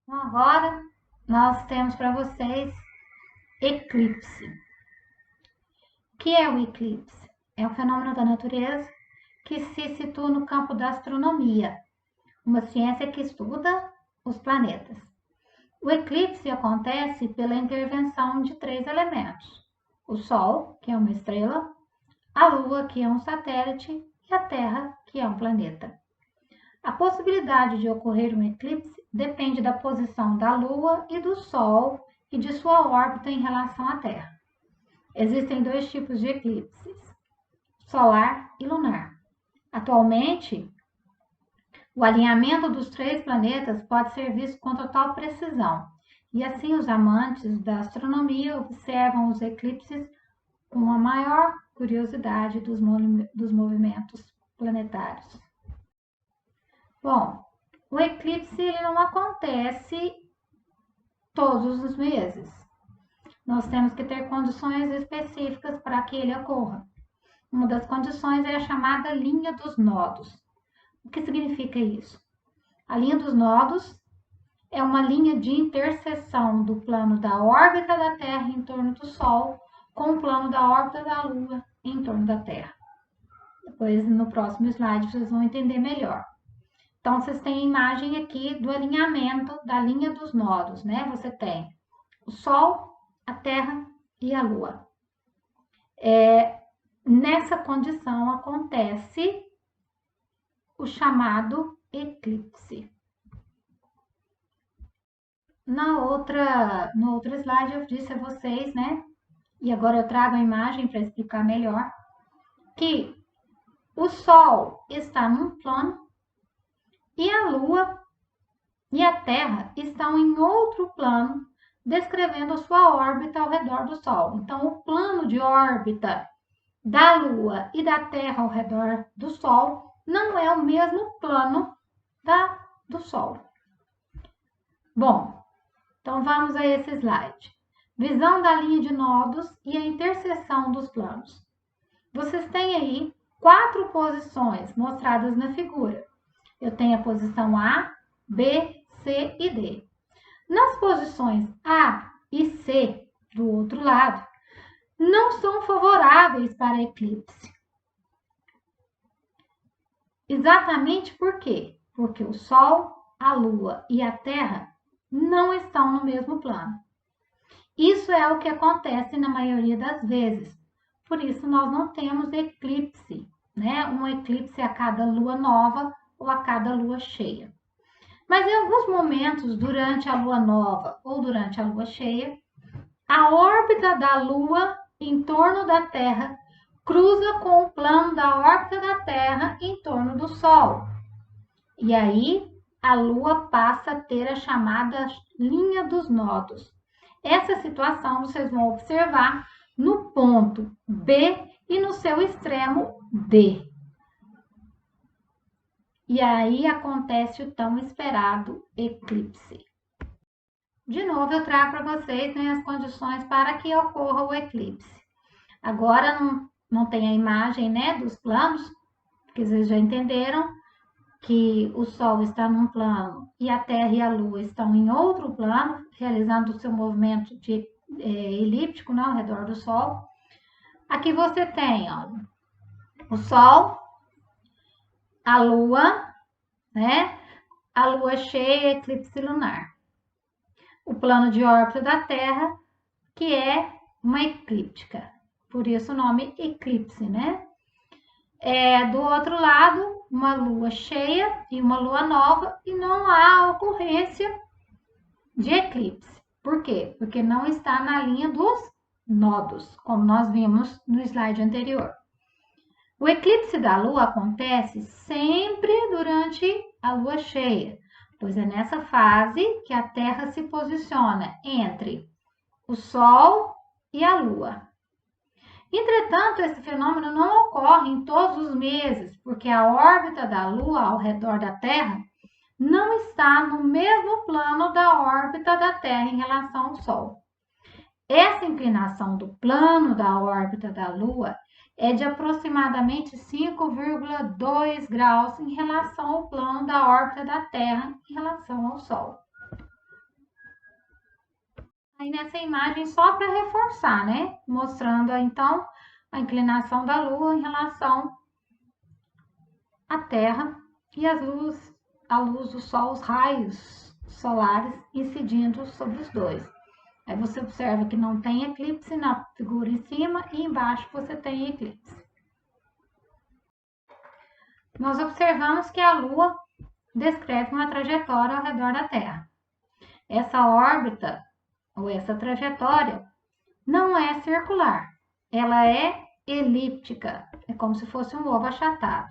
Então, agora nós temos para vocês eclipse. O que é o eclipse? É um fenômeno da natureza que se situa no campo da astronomia, uma ciência que estuda os planetas. O eclipse acontece pela intervenção de três elementos: o Sol, que é uma estrela, a Lua, que é um satélite, e a Terra, que é um planeta. A possibilidade de ocorrer um eclipse depende da posição da Lua e do Sol e de sua órbita em relação à Terra. Existem dois tipos de eclipses: solar e lunar. Atualmente, o alinhamento dos três planetas pode ser visto com total precisão, e assim os amantes da astronomia observam os eclipses com a maior curiosidade dos movimentos planetários. Bom, o eclipse ele não acontece todos os meses. Nós temos que ter condições específicas para que ele ocorra. Uma das condições é a chamada linha dos nodos. O que significa isso? A linha dos nodos é uma linha de interseção do plano da órbita da Terra em torno do Sol com o plano da órbita da Lua em torno da Terra. Depois, no próximo slide, vocês vão entender melhor. Então, vocês têm a imagem aqui do alinhamento da linha dos nodos, né? Você tem o Sol, a Terra e a Lua. Nessa condição acontece o chamado eclipse. No outro slide eu disse a vocês, né? E agora eu trago a imagem para explicar melhor, que o Sol está num plano e a Lua e a Terra estão em outro plano, descrevendo a sua órbita ao redor do Sol. Então, o plano de órbita da Lua e da Terra ao redor do Sol não é o mesmo plano do Sol. Bom, então vamos a esse slide. Visão da linha de nodos e a interseção dos planos. Vocês têm aí 4 posições mostradas na figura. Eu tenho a posição A, B, C e D. Nas posições A e C, do outro lado, não são favoráveis para eclipse. Exatamente por quê? Porque o Sol, a Lua e a Terra não estão no mesmo plano. Isso é o que acontece na maioria das vezes. Por isso, nós não temos eclipse, né? Um eclipse a cada lua nova ou a cada lua cheia. Mas em alguns momentos, durante a lua nova ou durante a lua cheia, a órbita da Lua em torno da Terra cruza com o plano da órbita da Terra em torno do Sol. E aí a Lua passa a ter a chamada linha dos nodos. Essa situação vocês vão observar no ponto B e no seu extremo D. E aí acontece o tão esperado eclipse. De novo, eu trago para vocês, né, as condições para que ocorra o eclipse. Agora não tem a imagem, né, dos planos, porque vocês já entenderam que o Sol está num plano e a Terra e a Lua estão em outro plano, realizando o seu movimento elíptico, né, ao redor do Sol. Aqui você tem, ó, o Sol, a Lua, né, a Lua cheia, eclipse lunar. O plano de órbita da Terra, que é uma eclíptica, por isso o nome eclipse, né? Do outro lado, uma lua cheia e uma lua nova, e não há ocorrência de eclipse. Por quê? Porque não está na linha dos nodos, como nós vimos no slide anterior. O eclipse da lua acontece sempre durante a lua cheia, pois é nessa fase que a Terra se posiciona entre o Sol e a Lua. Entretanto, esse fenômeno não ocorre em todos os meses, porque a órbita da Lua ao redor da Terra não está no mesmo plano da órbita da Terra em relação ao Sol. Essa inclinação do plano da órbita da Lua é de aproximadamente 5,2 graus em relação ao plano da órbita da Terra em relação ao Sol. aqui nessa imagem só para reforçar, né? Mostrando, então, a inclinação da Lua em relação à Terra e a luz do Sol, os raios solares incidindo sobre os dois. Aí você observa que não tem eclipse na figura em cima e embaixo você tem eclipse. Nós observamos que a Lua descreve uma trajetória ao redor da Terra. Essa órbita, ou essa trajetória, não é circular, ela é elíptica, é como se fosse um ovo achatado.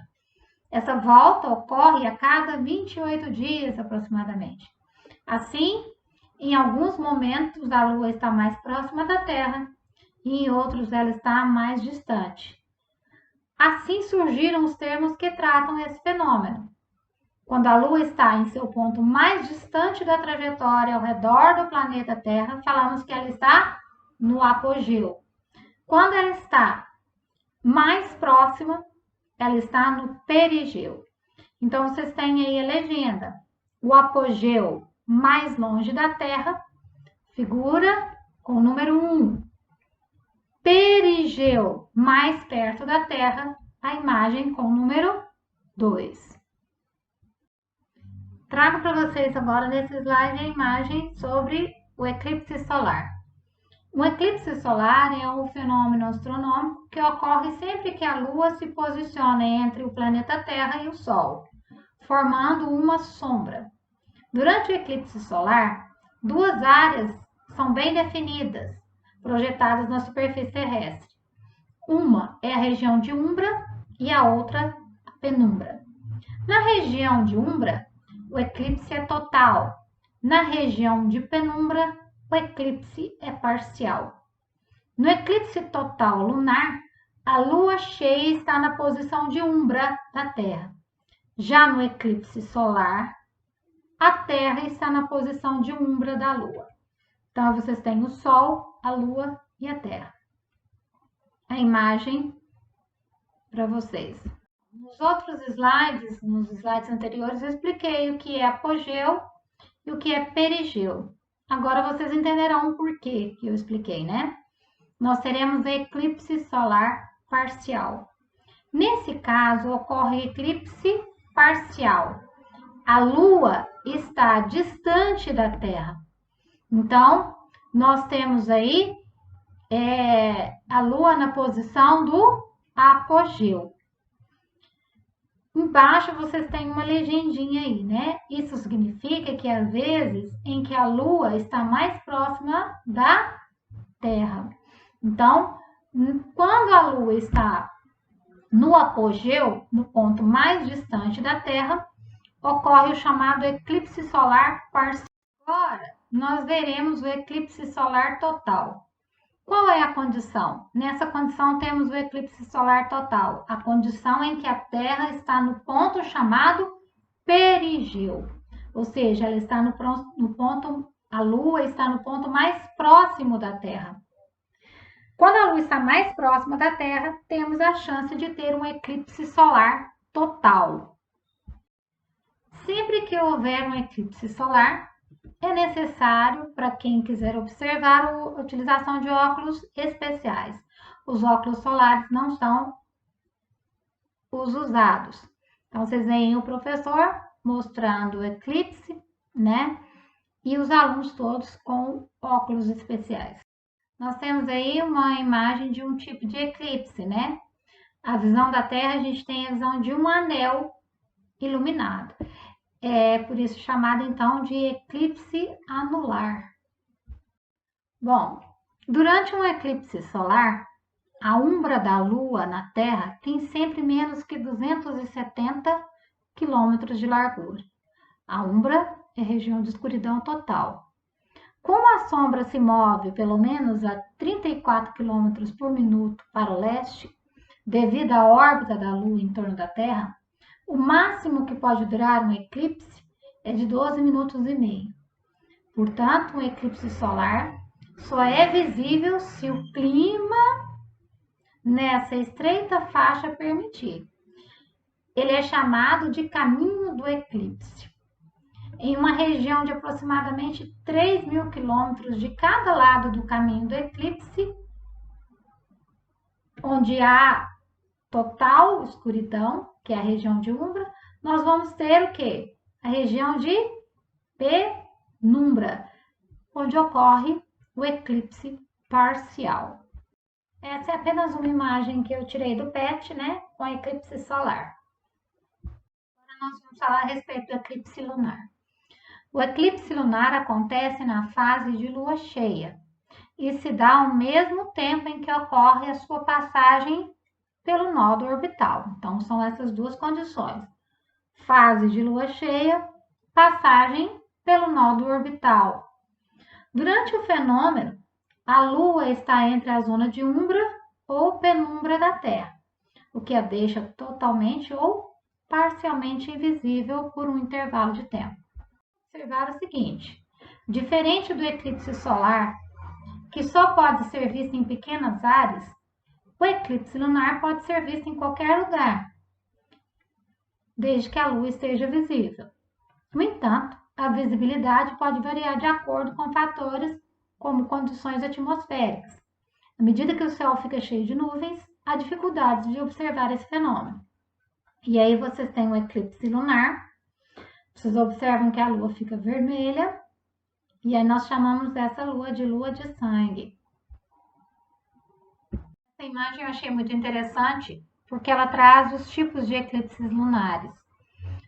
Essa volta ocorre a cada 28 dias aproximadamente. Assim, em alguns momentos a Lua está mais próxima da Terra e em outros ela está mais distante. Assim surgiram os termos que tratam esse fenômeno. Quando a Lua está em seu ponto mais distante da trajetória ao redor do planeta Terra, falamos que ela está no apogeu. Quando ela está mais próxima, ela está no perigeu. Então, vocês têm aí a legenda. O apogeu mais longe da Terra, figura com o número 1. Perigeu mais perto da Terra, a imagem com o número 2. Trago para vocês agora nesse slide a imagem sobre o eclipse solar. Um eclipse solar é um fenômeno astronômico que ocorre sempre que a Lua se posiciona entre o planeta Terra e o Sol, formando uma sombra. Durante o eclipse solar, duas áreas são bem definidas, projetadas na superfície terrestre. Uma é a região de umbra e a outra a penumbra. Na região de umbra, o eclipse é total. Na região de penumbra, o eclipse é parcial. No eclipse total lunar, a lua cheia está na posição de umbra da Terra. Já no eclipse solar, a Terra está na posição de umbra da Lua. Então, vocês têm o Sol, a Lua e a Terra. A imagem para vocês. Nos outros slides, nos slides anteriores, eu expliquei o que é apogeu e o que é perigeu. Agora vocês entenderão o porquê que eu expliquei, né? Nós teremos eclipse solar parcial. Nesse caso, ocorre eclipse parcial. A Lua está distante da Terra. Então, nós temos aí a Lua na posição do apogeu. Embaixo vocês têm uma legendinha aí, né? Isso significa que às vezes em que a Lua está mais próxima da Terra. Então, quando a Lua está no apogeu, no ponto mais distante da Terra, ocorre o chamado eclipse solar parcial. Agora, nós veremos o eclipse solar total. Qual é a condição? Nessa condição temos o eclipse solar total, a condição em que a Terra está no ponto chamado perigeu, ou seja, ela está no ponto, a Lua está no ponto mais próximo da Terra. Quando a Lua está mais próxima da Terra, temos a chance de ter um eclipse solar total. Sempre que houver um eclipse solar, é necessário, para quem quiser observar, a utilização de óculos especiais. Os óculos solares não são os usados. Então, vocês veem o professor mostrando o eclipse, né? E os alunos todos com óculos especiais. Nós temos aí uma imagem de um tipo de eclipse, né? A visão da Terra, a gente tem a visão de um anel iluminado. É por isso chamado então de eclipse anular. Bom, durante um eclipse solar, a umbra da Lua na Terra tem sempre menos que 270 quilômetros de largura. A umbra é região de escuridão total. Como a sombra se move pelo menos a 34 km por minuto para o leste, devido à órbita da Lua em torno da Terra, o máximo que pode durar um eclipse é de 12 minutos e meio. Portanto, um eclipse solar só é visível se o clima nessa estreita faixa permitir. Ele é chamado de caminho do eclipse. em uma região de aproximadamente 3.000 quilômetros de cada lado do caminho do eclipse, onde há total escuridão, que é a região de umbra, nós vamos ter o quê? A região de penumbra, onde ocorre o eclipse parcial. Essa é apenas uma imagem que eu tirei do PET, né, com a eclipse solar. Agora nós vamos falar a respeito do eclipse lunar. O eclipse lunar acontece na fase de lua cheia e se dá ao mesmo tempo em que ocorre a sua passagem pelo nódo orbital. Então, são essas duas condições. Fase de lua cheia, passagem pelo nódo orbital. Durante o fenômeno, a Lua está entre a zona de umbra ou penumbra da Terra, o que a deixa totalmente ou parcialmente invisível por um intervalo de tempo. Observar o seguinte: diferente do eclipse solar, que só pode ser visto em pequenas áreas, o eclipse lunar pode ser visto em qualquer lugar, desde que a Lua esteja visível. No entanto, a visibilidade pode variar de acordo com fatores como condições atmosféricas. À medida que o céu fica cheio de nuvens, há dificuldades de observar esse fenômeno. E aí vocês têm o eclipse lunar, vocês observam que a Lua fica vermelha, e aí nós chamamos essa lua de sangue. Essa imagem eu achei muito interessante, porque ela traz os tipos de eclipses lunares.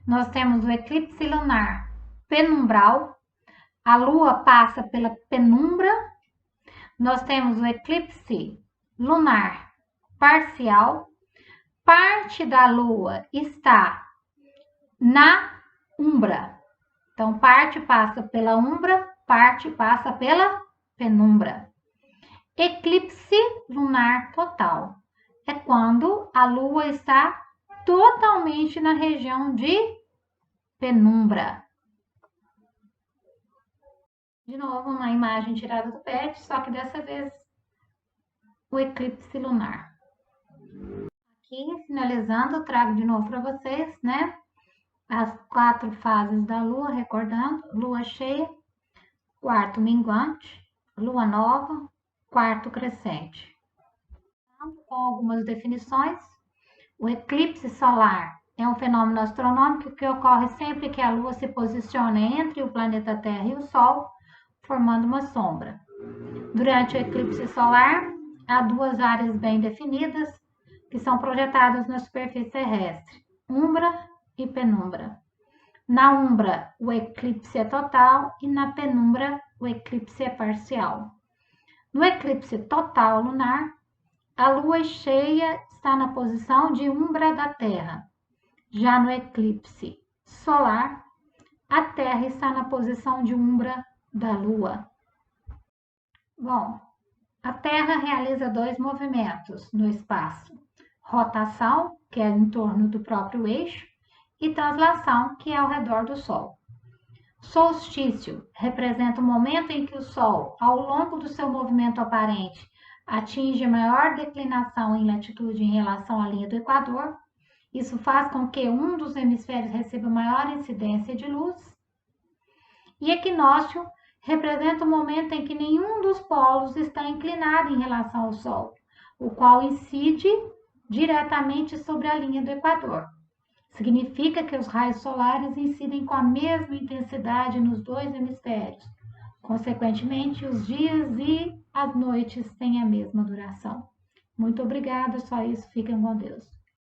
Nós temos o eclipse lunar penumbral, a Lua passa pela penumbra. Nós temos o eclipse lunar parcial, parte da Lua está na umbra. Então, parte passa pela umbra, parte passa pela penumbra. Eclipse lunar total é quando a Lua está totalmente na região de penumbra. De novo, uma imagem tirada do PET, só que dessa vez o eclipse lunar. Aqui, finalizando, trago de novo para vocês, né, as 4 fases da Lua, recordando: Lua cheia, quarto minguante, Lua nova, quarto crescente. Com algumas definições, o eclipse solar é um fenômeno astronômico que ocorre sempre que a Lua se posiciona entre o planeta Terra e o Sol, formando uma sombra. Durante o eclipse solar, há 2 áreas bem definidas que são projetadas na superfície terrestre: umbra e penumbra. Na umbra, o eclipse é total e na penumbra, o eclipse é parcial. No eclipse total lunar, a Lua cheia está na posição de umbra da Terra. Já no eclipse solar, a Terra está na posição de umbra da Lua. Bom, a Terra realiza 2 movimentos no espaço: rotação, que é em torno do próprio eixo, e translação, que é ao redor do Sol. Solstício representa o momento em que o Sol, ao longo do seu movimento aparente, atinge maior declinação em latitude em relação à linha do Equador. Isso faz com que um dos hemisférios receba maior incidência de luz. E equinócio representa o momento em que nenhum dos polos está inclinado em relação ao Sol, o qual incide diretamente sobre a linha do Equador. Significa que os raios solares incidem com a mesma intensidade nos 2 hemisférios. Consequentemente, os dias e as noites têm a mesma duração. Muito obrigada, só isso. Fiquem com Deus.